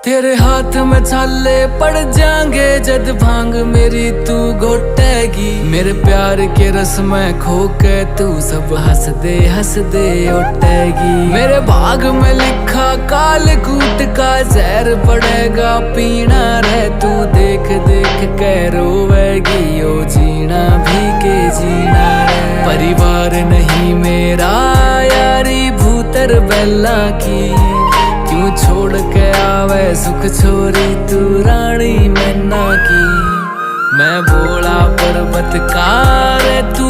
तेरे हाथ में छाले पड़ जाएंगे जद भांग मेरी तू घोटेगी। मेरे प्यार के रस में खो के तू सब हंस दे उठेगी। मेरे भाग में लिखा काल कूट का जहर पड़ेगा पीना रे तू देख देख के रोवेगी। ओ जीना भी के जीना रे परिवार नहीं मेरा यारी भूतर बेला की। क्यों छोड़ के आवे सुख छोरी तू रानी मैना की। मैं बोला पर्वत का रे तू